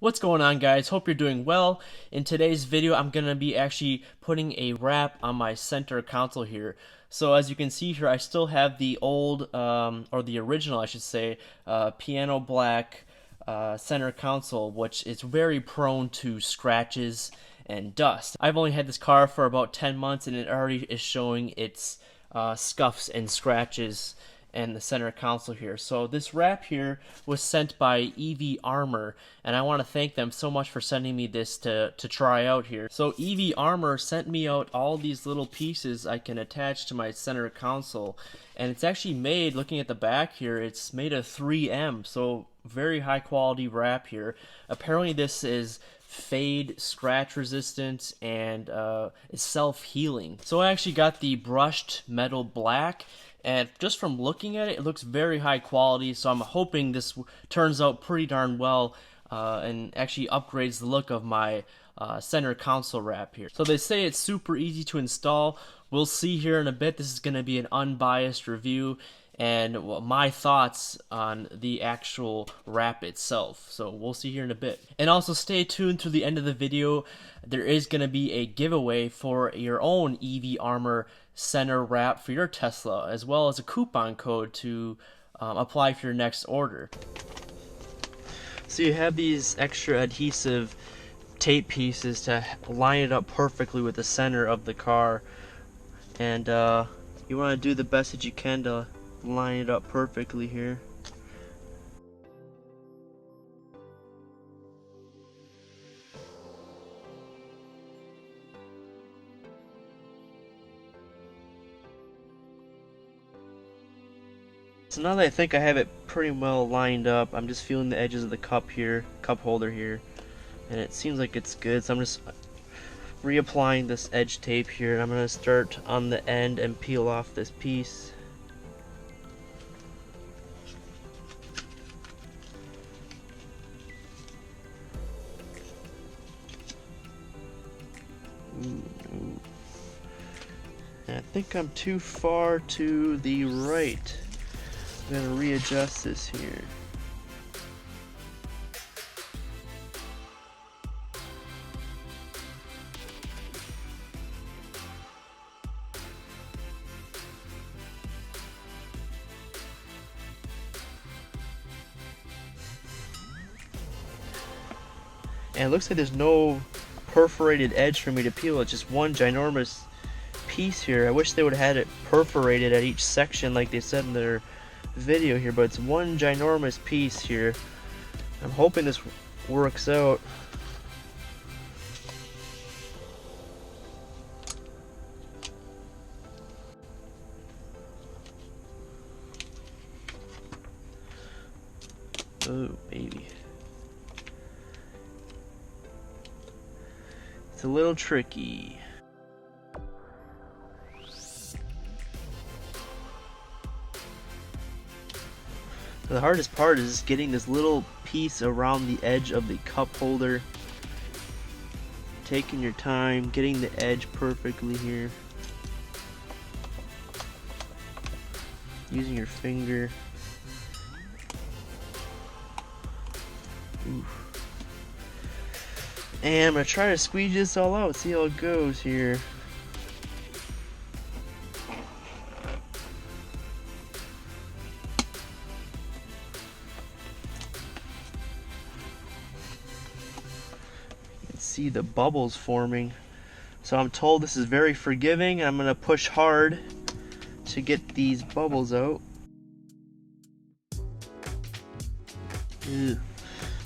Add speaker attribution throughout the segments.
Speaker 1: What's going on, guys? Hope you're doing well. In today's video, I'm going to be actually putting a wrap on my center console here. So as you can see here, I still have the old, or the original I should say, piano black center console, which is very prone to scratches and dust. I've only had this car for about 10 months and it already is showing its scuffs and scratches and the center console here. So this wrap here was sent by EV Armor, and I want to thank them so much for sending me this to try out here. So EV Armor sent me out all these little pieces I can attach to my center console, and it's actually made, looking at the back here, it's made of 3M, so very high quality wrap here. Apparently this is fade, scratch resistant, and is self-healing. So I actually got the brushed metal black, and just from looking at it, it looks very high quality, so I'm hoping this turns out pretty darn well and actually upgrades the look of my center console wrap here. So they say it's super easy to install. We'll see here in a bit. This is going to be an unbiased review and my thoughts on the actual wrap itself. So we'll see here in a bit. And also stay tuned to the end of the video. There is going to be a giveaway for your own EV Armor center wrap for your Tesla, as well as a coupon code to apply for your next order. So you have these extra adhesive tape pieces to line it up perfectly with the center of the car, and you want to do the best that you can to line it up perfectly here. So now that I think I have it pretty well lined up, I'm just feeling the edges of the cup holder here, and it seems like it's good. So I'm just reapplying this edge tape here. I'm going to start on the end and peel off this piece. I think I'm too far to the right. I'm gonna readjust this here. And it looks like there's no perforated edge for me to peel. It's just one ginormous piece here. I wish they would have had it perforated at each section like they said in their video here, but it's one ginormous piece here. I'm hoping this works out. Oh baby, it's a little tricky. The hardest part is just getting this little piece around the edge of the cup holder. Taking your time, getting the edge perfectly here. Using your finger. Oof. And I'm going to try to squeeze this all out, see how it goes here. See the bubbles forming, so I'm told this is very forgiving, and I'm gonna push hard to get these bubbles out. Ew.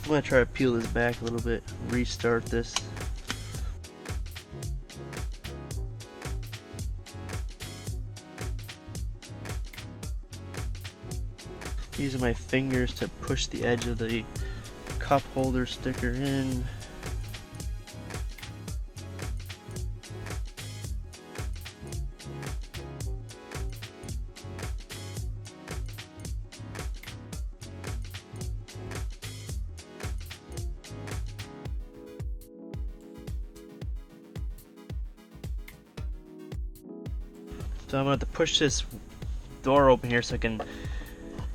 Speaker 1: I'm gonna try to peel this back a little bit, restart this. Using my fingers to push the edge of the cup holder sticker in. So I'm going to have to push this door open here so I can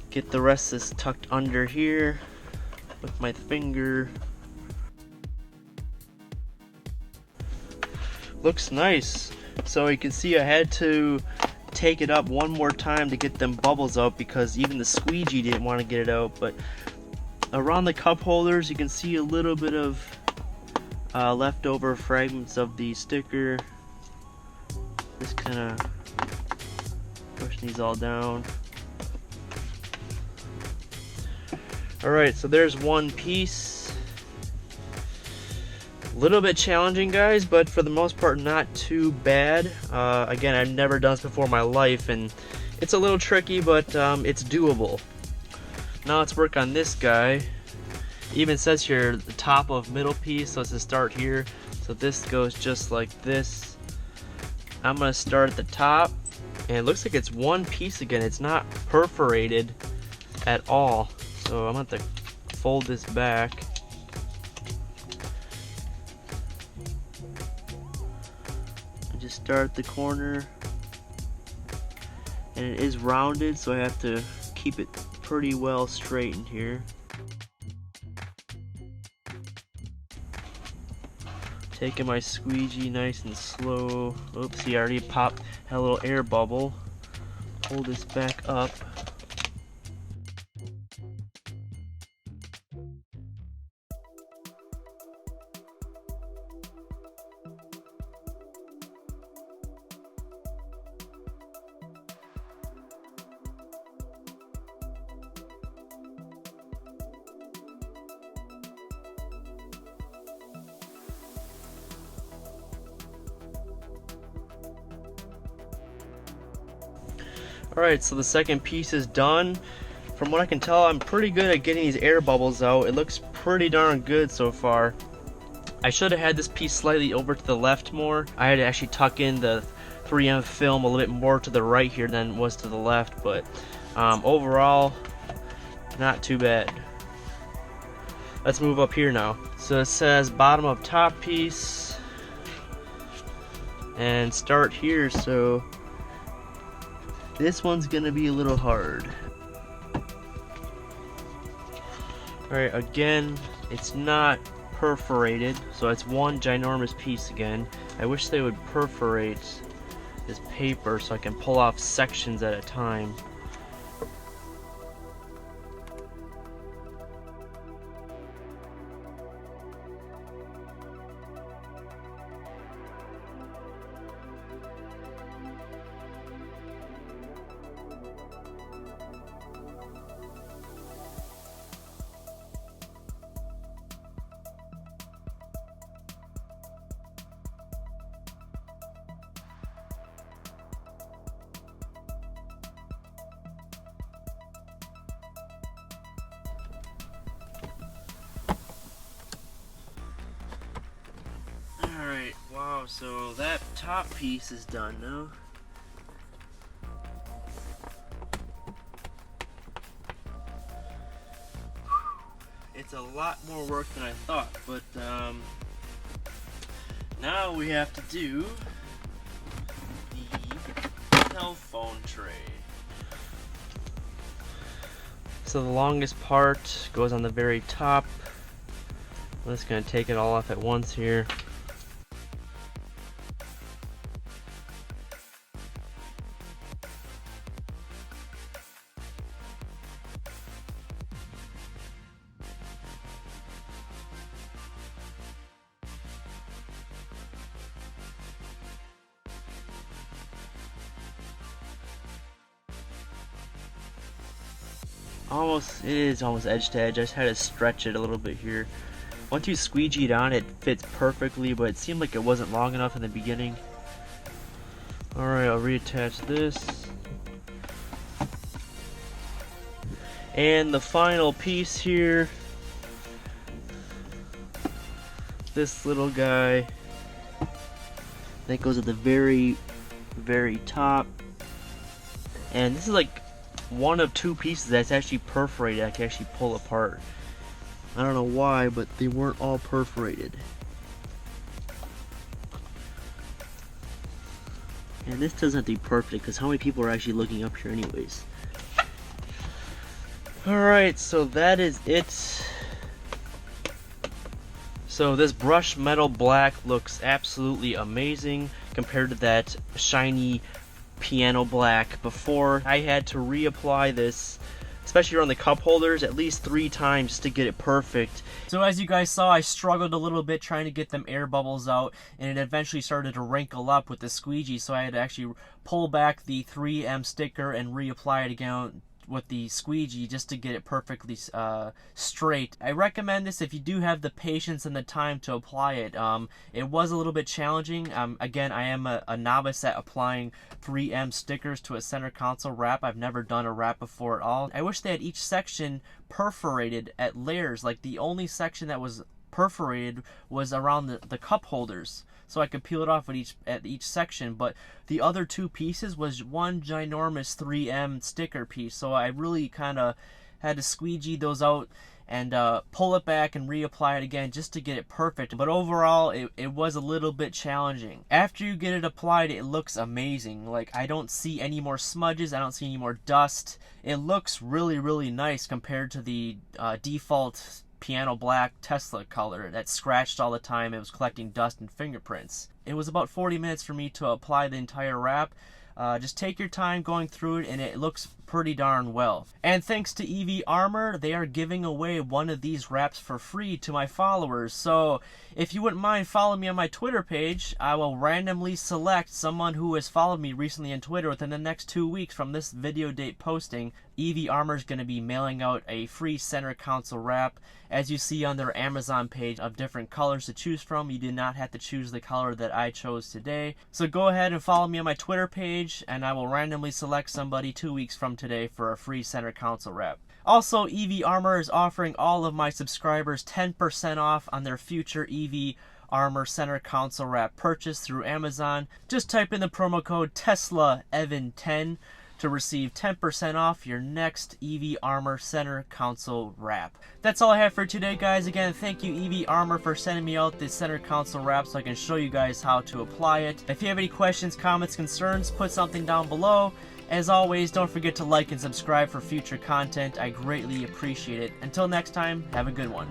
Speaker 1: get the rest of this tucked under here with my finger. looks nice. So you can see I had to take it up one more time to get them bubbles out because even the squeegee didn't want to get it out. But around the cup holders you can see a little bit of leftover fragments of the sticker. Just kind of pushing these all down. Alright, so there's one piece. A little bit challenging, guys, but for the most part not too bad. Again, I've never done this before in my life, and it's a little tricky, but it's doable. Now let's work on this guy. It even says here the top of middle piece, so it's to start here. So this goes just like this. I'm gonna start at the top, and it looks like it's one piece again. It's not perforated at all. So I'm gonna have to fold this back. And just start at the corner. And it is rounded, so I have to keep it pretty well straightened here. Taking my squeegee nice and slow. Oops, he already popped, had a little air bubble. Hold this back up. Alright, so the second piece is done. From what I can tell, I'm pretty good at getting these air bubbles out. It looks pretty darn good so far. I should have had this piece slightly over to the left more. I had to actually tuck in the 3M film a little bit more to the right here than it was to the left, but overall, not too bad. Let's move up here now. So it says bottom of top piece, and start here, so this one's gonna be a little hard. Alright, again, it's not perforated, so it's one ginormous piece again. I wish they would perforate this paper so I can pull off sections at a time. Alright, wow, so that top piece is done now. It's a lot more work than I thought, but now we have to do the telephone tray. So the longest part goes on the very top. I'm just going to take it all off at once here. It is almost edge to edge. I just had to stretch it a little bit here. Once you squeegee it on, it fits perfectly, but it seemed like it wasn't long enough in the beginning. Alright, I'll reattach this. And the final piece here, this little guy that goes at the very, very top. And this is like one of two pieces that's actually perforated. I can actually pull apart. I don't know why, but they weren't all perforated. And this doesn't have to be perfect, because how many people are actually looking up here anyways? Alright, so that is it. So this brushed metal black looks absolutely amazing compared to that shiny piano black before. I had to reapply this, especially around the cup holders, at least 3 times just to get it perfect. So as you guys saw, I struggled a little bit trying to get them air bubbles out, and it eventually started to wrinkle up with the squeegee, so I had to actually pull back the 3M sticker and reapply it again with the squeegee just to get it perfectly straight. I recommend this if you do have the patience and the time to apply it. It was a little bit challenging. Again, I am a novice at applying 3M stickers to a center console wrap. I've never done a wrap before at all. I wish they had each section perforated at layers. Like the only section that was perforated was around the cup holders, so I could peel it off at each section, but the other 2 pieces was one ginormous 3M sticker piece, so I really kind of had to squeegee those out and pull it back and reapply it again just to get it perfect. But overall, it was a little bit challenging. After you get it applied, it looks amazing. Like, I don't see any more smudges, I don't see any more dust. It looks really, really nice compared to the default piano black Tesla color that scratched all the time. It was collecting dust and fingerprints. It was about 40 minutes for me to apply the entire wrap. Just take your time going through it, and it looks pretty darn well. And thanks to EV Armor, they are giving away one of these wraps for free to my followers. So if you wouldn't mind following me on my Twitter page, I will randomly select someone who has followed me recently on Twitter within the next 2 weeks from this video date posting. EV Armor is going to be mailing out a free center console wrap, as you see on their Amazon page, of different colors to choose from. You did not have to choose the color that I chose today. So go ahead and follow me on my Twitter page, and I will randomly select somebody 2 weeks from today for a free center console wrap. Also, EV Armor is offering all of my subscribers 10% off on their future EV Armor center console wrap purchase through Amazon. Just type in the promo code TESLAEVAN10 to receive 10% off your next EV Armor center console wrap. That's all I have for today, guys. Again, thank you EV Armor for sending me out this center console wrap so I can show you guys how to apply it. If you have any questions, comments, concerns, put something down below. As always, don't forget to like and subscribe for future content. I greatly appreciate it. Until next time, have a good one.